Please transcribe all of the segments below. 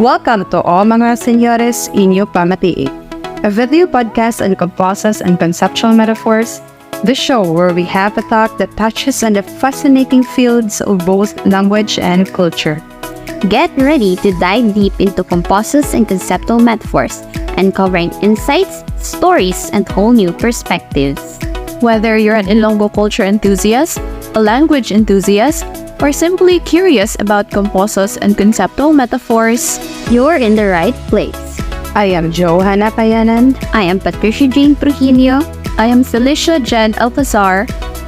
Welcome to all mga Senyores, Inyo, Pamatii, a video podcast on Komposos and conceptual metaphors, the show where we have a talk that touches on the fascinating fields of both language and culture. Get ready to dive deep into Komposos and conceptual metaphors, uncovering insights, stories, and whole new perspectives. Whether you're an Ilonggo culture enthusiast, a language enthusiast, or simply curious about Komposos and conceptual metaphors, you're in the right place. I am Johanna Payanan. I am Patricia Jane Virgilio. I am Felicia Jen Alcazar.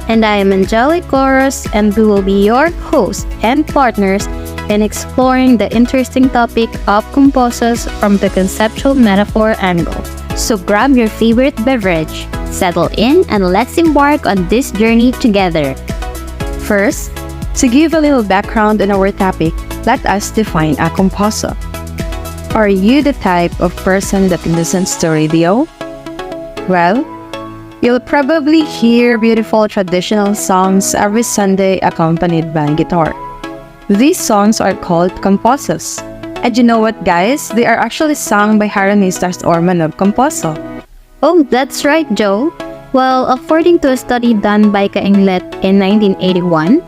And I am Angelic Coros, and we will be your hosts and partners in exploring the interesting topic of Komposos from the conceptual metaphor angle. So grab your favorite beverage, settle in, and let's embark on this journey together. First, to give a little background on our topic, let us define a komposo. Are you the type of person that listens to radio? Well, you'll probably hear beautiful traditional songs every Sunday accompanied by guitar. These songs are called komposos. And you know what, guys? They are actually sung by Haranistas or Manog Komposo. Oh, that's right, Joe. Well, according to a study done by Kainglet in 1981,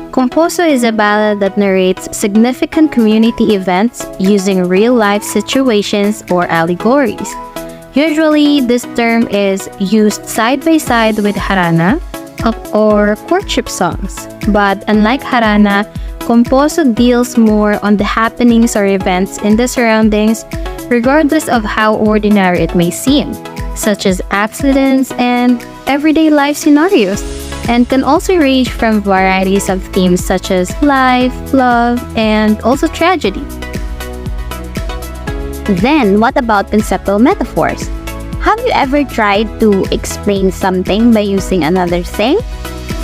Komposo is a ballad that narrates significant community events using real-life situations or allegories. Usually, this term is used side by side with harana or courtship songs. But unlike harana, Komposo deals more on the happenings or events in the surroundings, regardless of how ordinary it may seem, such as accidents and everyday life scenarios, and can also range from varieties of themes such as life, love, and also tragedy. Then, what about conceptual metaphors? Have you ever tried to explain something by using another thing?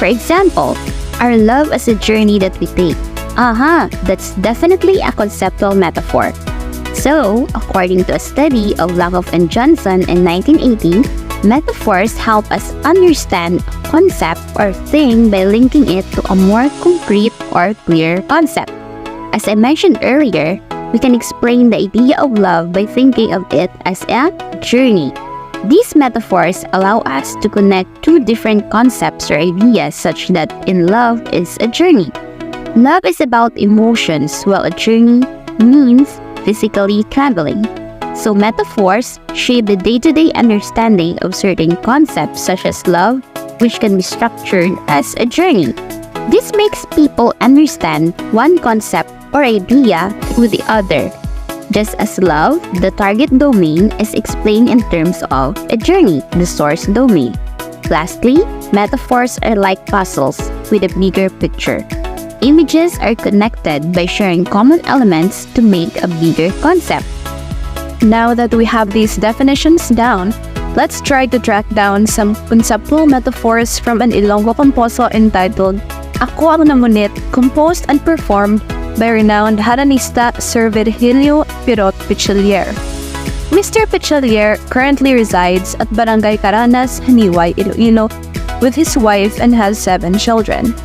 For example, our love as a journey that we take. That's definitely a conceptual metaphor. So, according to a study of Lakoff and Johnson in 1980, metaphors help us understand a concept or thing by linking it to a more concrete or clear concept. As I mentioned earlier, we can explain the idea of love by thinking of it as a journey. These metaphors allow us to connect two different concepts or ideas such that in love is a journey. Love is about emotions, while a journey means physically traveling. So metaphors shape the day-to-day understanding of certain concepts such as love, which can be structured as a journey. This makes people understand one concept or idea through the other. Just as love, the target domain, is explained in terms of a journey, the source domain. Lastly, metaphors are like puzzles with a bigger picture. Images are connected by sharing common elements to make a bigger concept. now that we have these definitions down, let's try to track down some conceptual metaphors from an Ilonggo komposo entitled Ako Ang Namunit, composed and performed by renowned Haranista Sir Virgilio Pirot Petcheller. Mr. Petcheller currently resides at Barangay Caranas, Haniway, Iloilo, with his wife and has 7 children.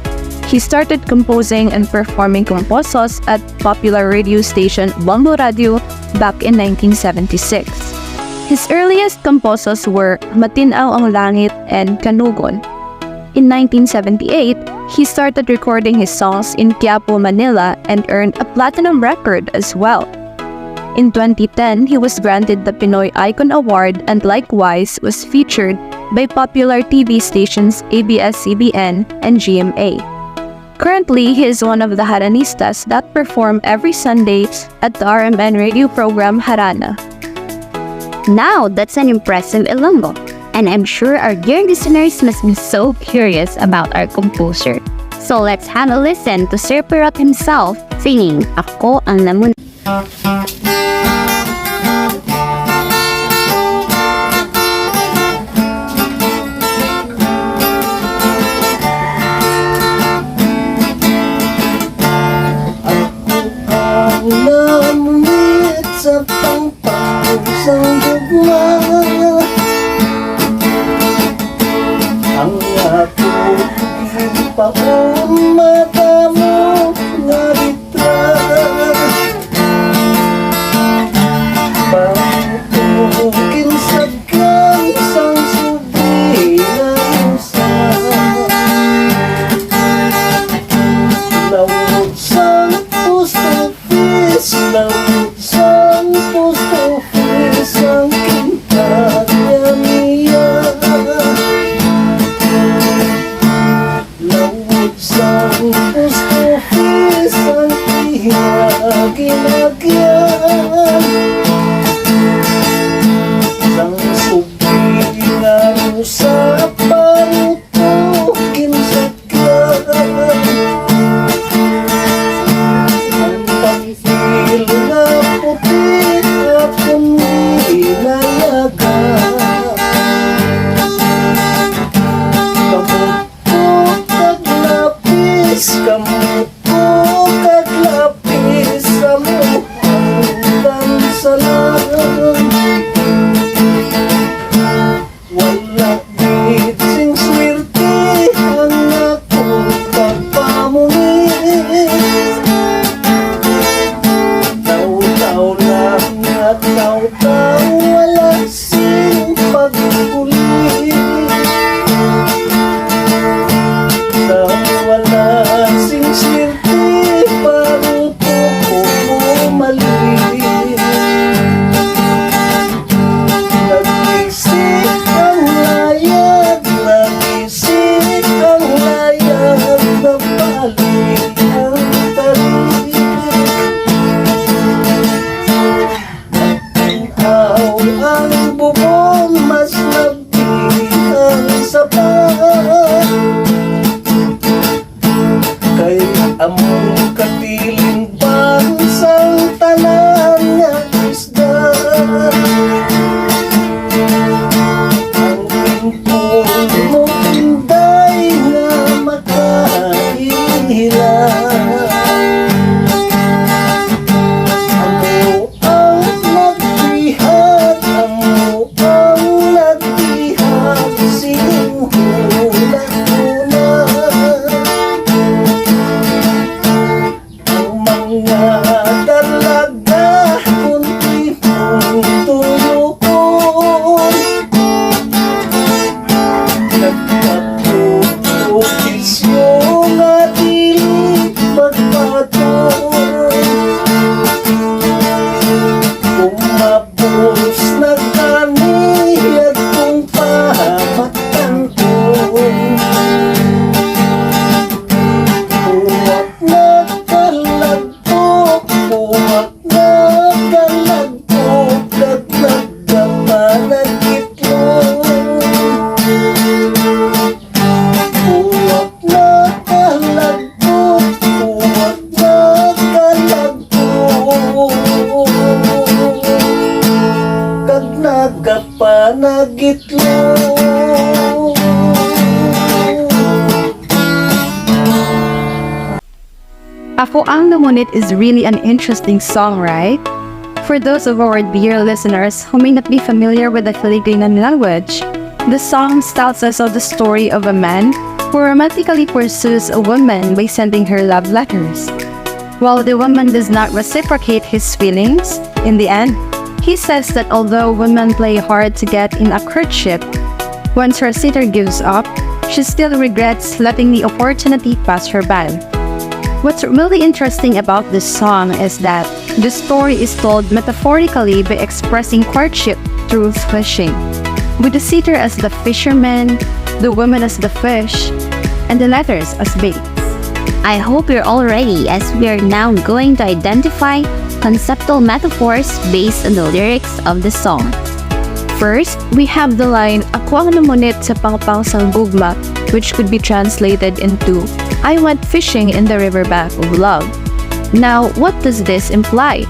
He started composing and performing komposos at popular radio station Ilonggo Radio back in 1976. His earliest komposos were Matinaw ang Langit and Kanugon. In 1978, he started recording his songs in Quiapo, Manila and earned a platinum record as well. In 2010, he was granted the Pinoy Icon Award and likewise was featured by popular TV stations ABS-CBN and GMA. Currently, he is one of the Haranistas that perform every Sunday at the RMN radio program Harana. Now, that's an impressive Ilonggo, and I'm sure our dear listeners must be so curious about our composer. So let's have a listen to Sir Pirot himself singing Ako Ang Namunit. Namunit sa pangpang-isang dugma, ang ako paon mata mo naritra. Kapiling bansang tanan nga isda. Ang pingpong mo inday nga makahila. Amo ang nagtihad, amo ang nagtihad, sinuhula una. Ang mga dalaga kunti mong tuyuon, nagkapupukisyo nga dili magpatong. Kumapos nagkaniyad kung pamatangkong. Puwak nagkalagpok, puwak nagkalagpok, nagdagdaman itlog. Puwak nagkalagpok, puwak nagkalagpok, kag nagapanagitlog. Ako Ang Namunit is really an interesting song, right? For those of our dear listeners who may not be familiar with the Filipino language, the song tells us of the story of a man who romantically pursues a woman by sending her love letters. While the woman does not reciprocate his feelings, in the end, he says that although women play hard to get in a courtship, once her suitor gives up, she still regrets letting the opportunity pass her by. What's really interesting about this song is that the story is told metaphorically by expressing courtship through fishing, with the suitor as the fisherman, the woman as the fish, and the letters as bait. I hope you're all ready as we are now going to identify conceptual metaphors based on the lyrics of the song. First, we have the line, Ako Ang Namunit sa pangpang sang gugma, which could be translated into, I went fishing in the riverbank of love. Now, what does this imply?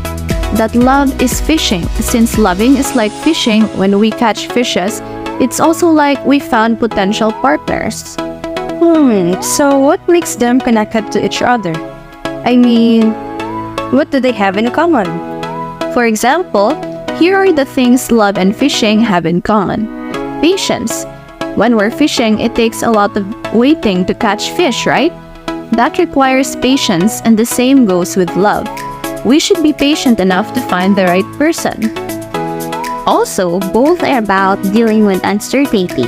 That love is fishing. Since loving is like fishing, when we catch fishes, it's also like we found potential partners. So what makes them connected to each other? I mean, what do they have in common? For example, here are the things love and fishing have in common. Patience. When we're fishing, it takes a lot of waiting to catch fish, right? That requires patience, and the same goes with love. We should be patient enough to find the right person. Also, both are about dealing with uncertainty,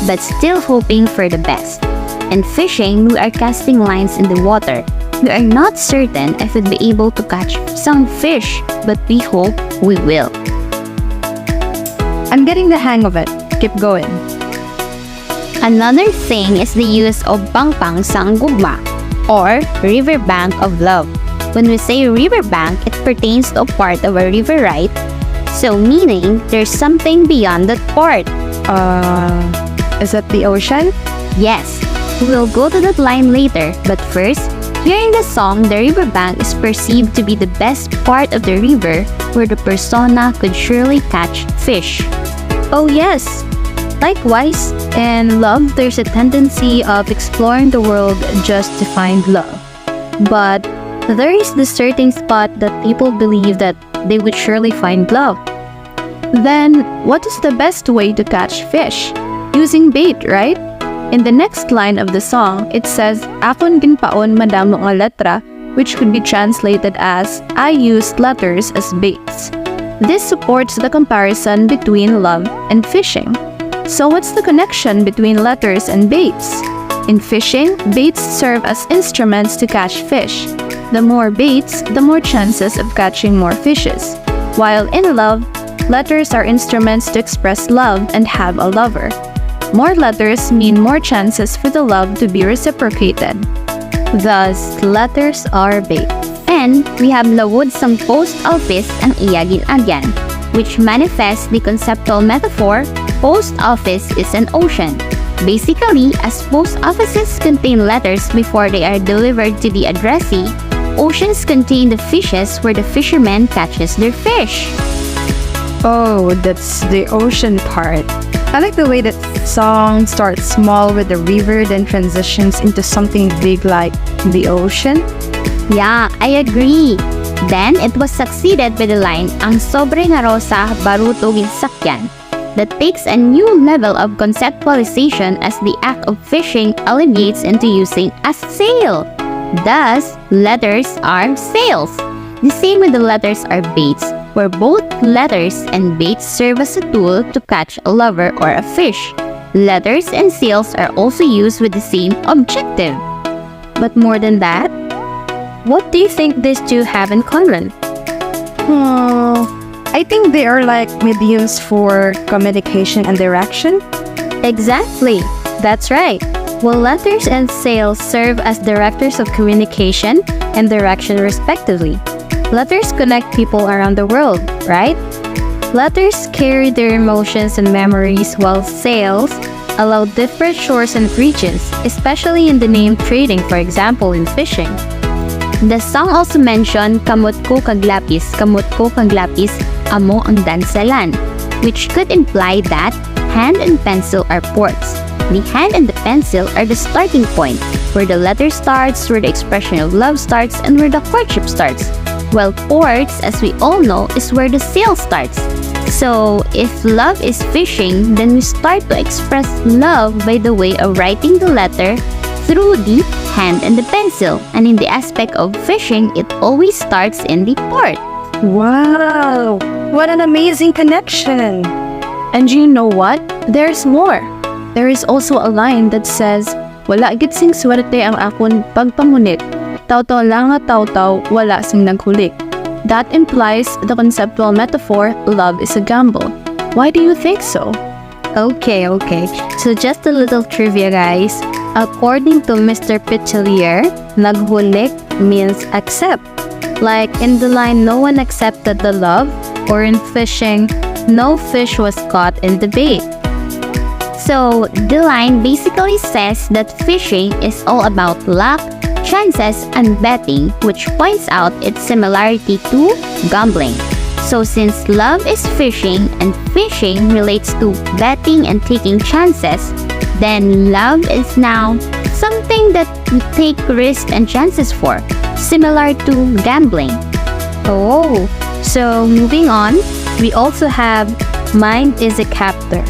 but still hoping for the best. In fishing, we are casting lines in the water. We are not certain if we'll be able to catch some fish, but we hope we will. I'm getting the hang of it. Keep going. Another thing is the use of pangpang sang gugma, or riverbank of love. When we say riverbank, it pertains to a part of a river, right? So meaning, there's something beyond that part. Is that the ocean? Yes, we'll go to that line later, but first, hearing the song, the riverbank is perceived to be the best part of the river where the persona could surely catch fish. Oh yes! Likewise, in love, there's a tendency of exploring the world just to find love. But there is the certain spot that people believe that they would surely find love. Then, what is the best way to catch fish? Using bait, right? In the next line of the song, it says, Akon ginpaon madamo nga letra, which could be translated as, I used letters as baits. This supports the comparison between love and fishing. So what's the connection between letters and baits? In fishing, baits serve as instruments to catch fish. The more baits, the more chances of catching more fishes. While in love, letters are instruments to express love and have a lover. More letters mean more chances for the love to be reciprocated. Thus, letters are bait. And we have lawod sang post office ang iyagin agyan, which manifests the conceptual metaphor, post office is an ocean. Basically, as post offices contain letters before they are delivered to the addressee, oceans contain the fishes where the fisherman catches their fish. Oh, that's the ocean part. I like the way that song starts small with the river, then transitions into something big like the ocean. Yeah, I agree. Then, it was succeeded by the line, ang sobre nga rosa baruto gid sakyan, that takes a new level of conceptualization as the act of fishing elevates into using a sail. Thus, letters are sails. The same with the letters are baits, where both letters and baits serve as a tool to catch a lover or a fish. Letters and sails are also used with the same objective. But more than that, what do you think these two have in common? I think they are like mediums for communication and direction. Exactly. That's right. Well, letters and sails serve as directors of communication and direction respectively. Letters connect people around the world, right? Letters carry their emotions and memories, while sails allow different shores and regions, especially in the name trading, for example, in fishing. The song also mentioned kamot ko kag lapis, amo ang dansalan, which could imply that hand and pencil are ports. The hand and the pencil are the starting point, where the letter starts, where the expression of love starts, and where the courtship starts. While ports, as we all know, is where the sail starts. So, if love is fishing, then we start to express love by the way of writing the letter through the hand and the pencil. And in the aspect of fishing, it always starts in the port. Wow! What an amazing connection! And you know what? There's more. There is also a line that says, wala gid sing swerte ang akon pagpangunit. Taw-taw lang nga taw-taw, wala sing naghulik. That implies the conceptual metaphor, love is a gamble. Why do you think so? Okay. So just a little trivia, guys. According to Mr. Petcheller, naghulik means accept. Like in the line, no one accepted the love, or in fishing, no fish was caught in the bait. So the line basically says that fishing is all about luck, chances, and betting, which points out its similarity to gambling. So since love is fishing and fishing relates to betting and taking chances, then love is now something that we take risks and chances for, similar to gambling. Oh, so moving on, we also have mind is a captor.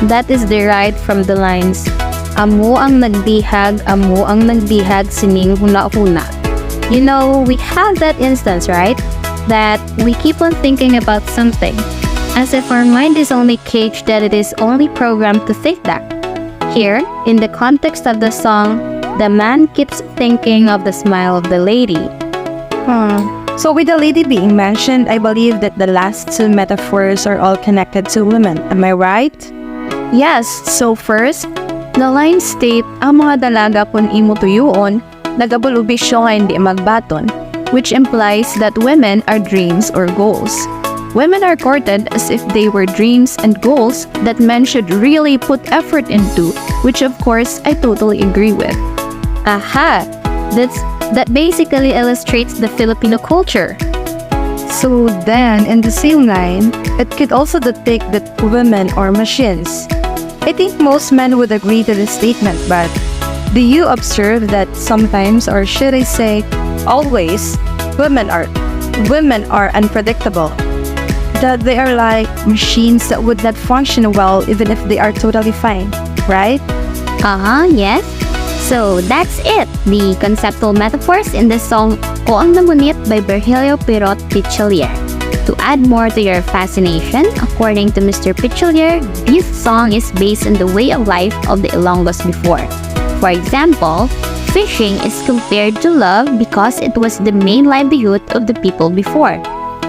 That is derived from the lines, amo ang nagbihag sining huna-huna. You know, we have that instance, right? That we keep on thinking about something, as if our mind is only caged, that it is only programmed to think that. Here, in the context of the song, the man keeps thinking of the smile of the lady. So with the lady being mentioned, I believe that the last two metaphors are all connected to women. Am I right? Yes, so first, the lines state, ang mga dalaga kung imo tuyuon, nagabulubisyo nga hindi magbaton, which implies that women are dreams or goals. Women are courted as if they were dreams and goals that men should really put effort into, which of course I totally agree with. Aha! That basically illustrates the Filipino culture. So then, in the same line, it could also depict that women are machines. I think most men would agree to this statement, but do you observe that sometimes, or should I say, always, women are unpredictable? That they are like machines that would not function well even if they are totally fine, right? Yes. So that's it, the conceptual metaphors in the song Ako Ang Namunit by Virgilio, Pirot, Petcheller. To add more to your fascination, according to Mr. Petcheller, this song is based on the way of life of the Ilonggos before. For example, fishing is compared to love because it was the main livelihood of the people before.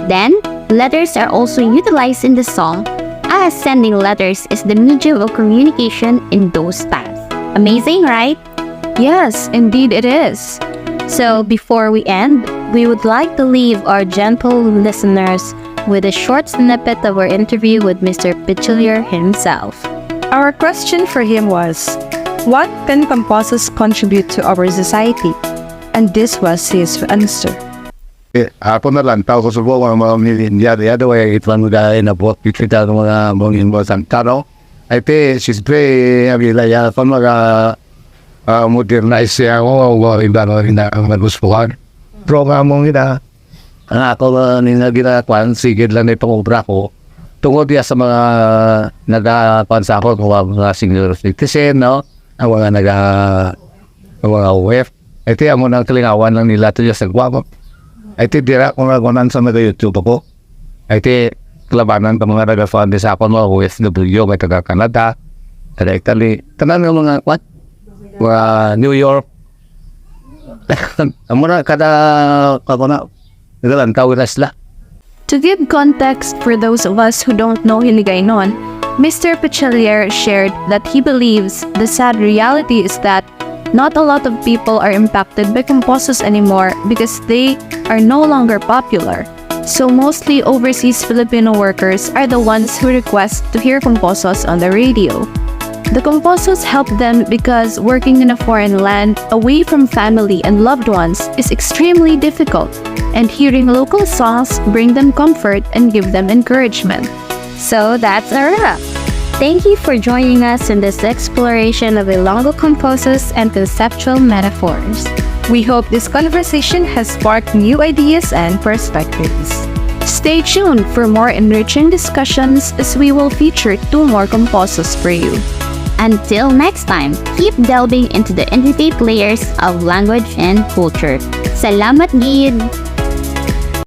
Then, letters are also utilized in the song, as sending letters is the medium of communication in those times. Amazing, right? Yes, indeed it is. So before we end, we would like to leave our gentle listeners with a short snippet of our interview with Mr. Petcheller himself. Our question for him was, what can Komposos contribute to our society? And this was his answer. Ako na lang, tao ko sa buong mga India, the other way, ito lang mga inabot, kita ng mga mga sa tano. Ay te, siyempre, abilaya ko mga modernize siya ako, iba na maguspuhan. Pero nga mong ina, ako na ginagawa, sigid lang na ipangobra ko. Tungod niya sa mga nagakakuan sa ako, mga senior citizen, no? Ang mga mga WF. Ay te, amo nang kalingawan lang nila ito sa guwamo. Ay ti dira ko nagunan sa mga YouTube ako. Ay ti labanan pa mga nag-fund sa ako mga OFW, may taga Canada, taga Italy, tanan ng mga what? Mga New York. Amo na kada na nagalan tawag na sila. To give context for those of us who don't know Hiligaynon, Mr. Petcheller shared that he believes the sad reality is that not a lot of people are impacted by Komposos anymore because they are no longer popular. So mostly overseas Filipino workers are the ones who request to hear Komposos on the radio. The Komposos help them because working in a foreign land, away from family and loved ones, is extremely difficult, and hearing local songs bring them comfort and give them encouragement. So that's a wrap. Thank you for joining us in this exploration of Ilonggo Komposos and conceptual metaphors. We hope this conversation has sparked new ideas and perspectives. Stay tuned for more enriching discussions as we will feature 2 more Komposos for you. Until next time, keep delving into the intricate layers of language and culture. Salamat gid!